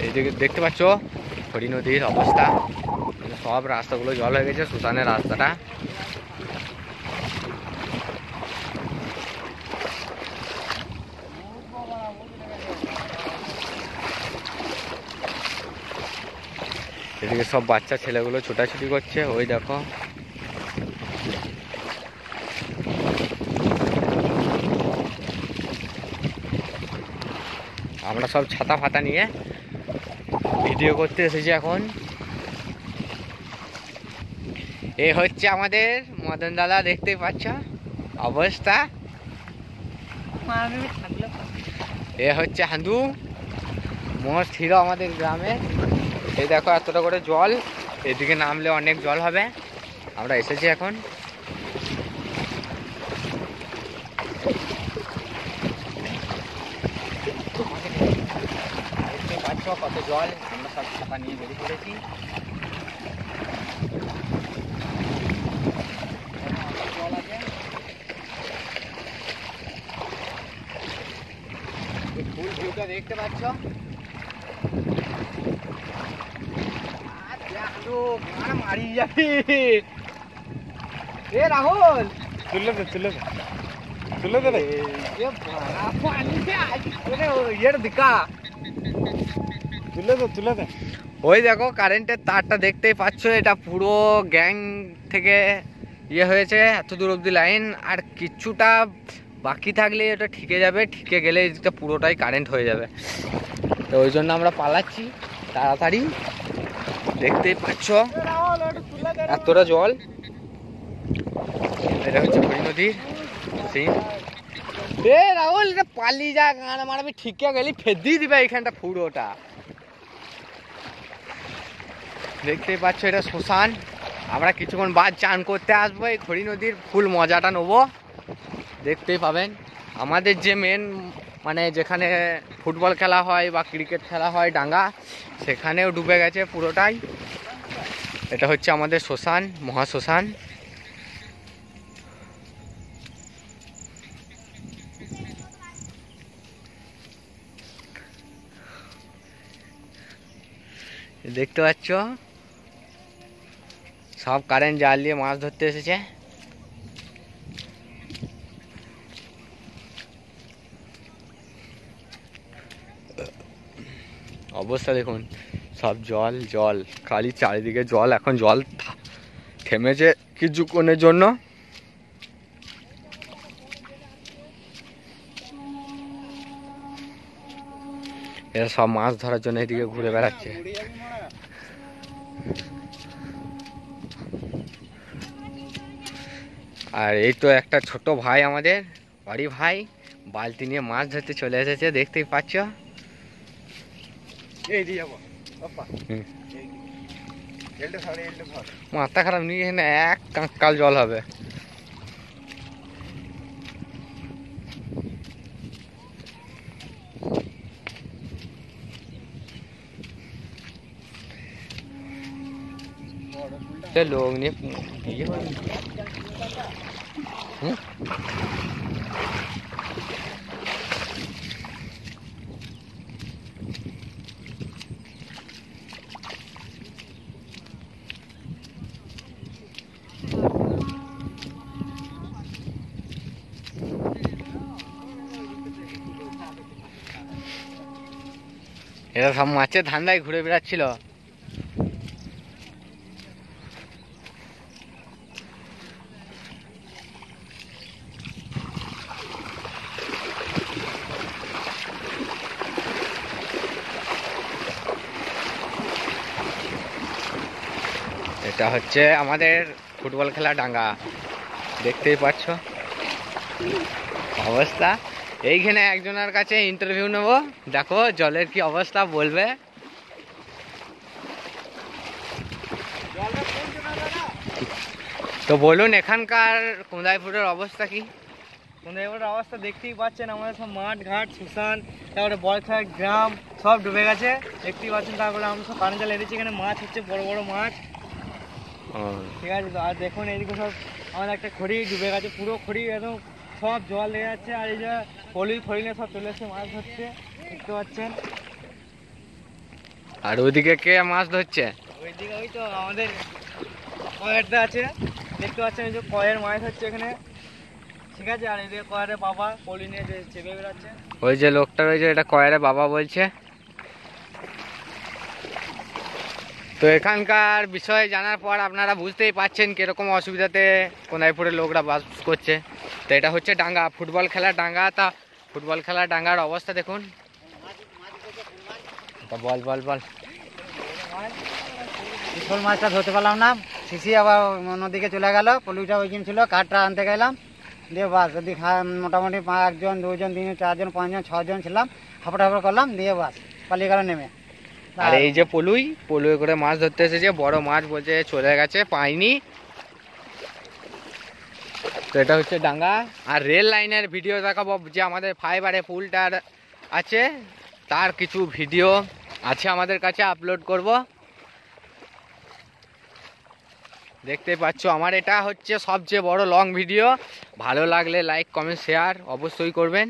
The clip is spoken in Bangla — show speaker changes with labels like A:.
A: এইদিকে দেখতে পাচ্ছ হরি নদীর অবস্থা, সব রাস্তাগুলো জল হয়ে গেছে, শ্মশানের রাস্তাটা। এদিকে সব বাচ্চা ছেলেগুলো ছোটাছুটি করছে, ওই দেখো। আমরা সব ছাতা ফাতা নিয়ে ভিডিও করতে এসেছি এখন। এ হচ্ছে আমাদের মদন দাদা, দেখতেই পাচ্ছ অবস্থা। এ হচ্ছে হাঁদু, মোষ ছিল আমাদের গ্রামে। এই দেখো এতটা করে জল, এদিকে নামলে অনেক জল হবে। আমরা এসেছি এখন। দেখতে পাচ্ছ কত জল, আমরা সব ছাতা নিয়ে বেরিয়ে পড়েছি। জল আছে, ফুল ভিউটা দেখতে পাচ্ছ। মারি যাবি এ রাহুল, তুলে দে তুলে দে তুলে দে দিকা, তুলে দে তুলে দে। ওই দেখো কারেন্টের তারটা দেখতেই পাচ্ছ, এটা পুরো গ্যাং থেকে ইয়ে হয়েছে, এত দূর অব্দি লাইন। আর কিছুটা বাকি থাকলে এটা ঠিকে যাবে, ঠিকে গেলে এটা পুরোটাই কারেন্ট হয়ে যাবে। তো ওই জন্য আমরা পালাচ্ছি তাড়াতাড়ি। দেখতেই পাচ্ছ এতটা জল। এটা হচ্ছে হরি নদীর সিন। এ রাহুল, এটা পালিয়ে যা, গান মারাবি, ঠিকে গেলি ফের দিয়ে দিবে এইখানটা পুরোটা। দেখতেই পাচ্ছ এটা শ্মশান। আমরা কিছুক্ষণ বাদ চান করতে আসবো, এই হরি নদীর ফুল মজাটা নেবো। দেখতেই পাবেন আমাদের যে মেন মানে যেখানে ফুটবল খেলা হয় বা ক্রিকেট খেলা হয় ডাঙ্গা, সেখানেও ডুবে গেছে পুরোটাই। এটা হচ্ছে আমাদের শ্মশান, মহাশ্মশান। দেখতে পাচ্ছ সব কারেন্ট জাল দিয়ে মাছ ধরতে এসেছে। অবস্থা দেখুন, সব জল জল, খালি চারিদিকে জল। এখন জল থেমেছে কিছুক্ষণের জন্য। এরা সব মাছ ধরার জন্য এদিকে ঘুরে বেড়াচ্ছে। আর এই তো একটা ছোট ভাই, আমাদের বাড়ি ভাই, বালতি নিয়ে মাছ ধরতে চলে এসেছে, দেখতেই পাচ্ছ। মাথা খারাপ নিয়ে এখানে এক কাঁকাল জল হবে। लोग ने এরা সব মাছের ধান্দায় ঘুরে বেড়াচ্ছিল। এটা হচ্ছে আমাদের ফুটবল খেলা ডাঙ্গা, দেখতেই পাচ্ছ অবস্থা। এইখানে একজনের কাছে ইন্টারভিউ নেব, দেখো জলের কি অবস্থা বলবে। তো বলুন এখানকার কোন্দাইপুরের অবস্থা কি?
B: কোন্দাইপুরের অবস্থা দেখতেই পাচ্ছেন, আমাদের সব মাঠ ঘাট শ্মশান, তারপরে বড়খেলা গ্রাম সব ডুবে গেছে, দেখতেই পাচ্ছেন। তারপরে আমরা সব কারেন্ট জাল এনেছি, এখানে মাছ হচ্ছে বড় বড় মাছ, ঠিক আছে। তো আর দেখুন এইদিকে সব আমাদের একটা খড়ি ডুবে গেছে, পুরো খড়ি একদম সব জল লেগে যাচ্ছে। আর এই যে পলি ফলিনে সব চলে এসছে মাছ ধরতে, দেখতে পাচ্ছেন।
A: আর ওইদিকে কে মাছ ধরছে?
B: ওইদিকে ওই তো আমাদের কয়েরটা আছে, দেখতে পাচ্ছেন এই যে কয়ের মাছ হচ্ছে এখানে, ঠিক আছে। আর এদিকে কয়ের বাবা পলি নিয়ে যে চেপে বেড়াচ্ছে।
A: ওই যে লোকটা রয়েছে এটা কয়েরে বাবা বলছে। তো এখানকার বিষয়ে জানার পর আপনারা বুঝতেই পারছেন কিরকম অসুবিধাতে কোনাইপুরের লোকরা বাস করছে। তো এটা হচ্ছে ডাঙ্গা, ফুটবল খেলার ডাঙ্গা। তা ফুটবল খেলার ডাঙ্গার অবস্থা দেখুন। বল বল বল।
C: শোল মাছটা ধরতে পারলাম না, শিশি আবার নদীকে চলে গেল। পলুটা ওইখানে ছিল, কাঠটা আনতে গেলাম, দিয়ে বাস যদি মোটামুটি 1 জন 2 জন 3 জন 4 জন 5 জন 6 জন ছিলাম, হাঁপড় হাঁপড় করলাম, দিয়ে বাস পালিয়ে গেল নেমে।
A: আর এই যে পলুই করে মাছ ধরতে এসেছে, বড় মাছ বলছে চলে গেছে, পাইনি। তো এটা হচ্ছে ডাঙ্গা। আর রেল লাইনের ভিডিও দেখাবো, যে আমাদের ফাইবারে পুলটার আছে তার কিছু ভিডিও আছে আমাদের কাছে, আপলোড করব। দেখতে পাচ্ছ আমার এটা হচ্ছে সবচেয়ে বড় লং ভিডিও। ভালো লাগলে লাইক কমেন্ট শেয়ার অবশ্যই করবেন।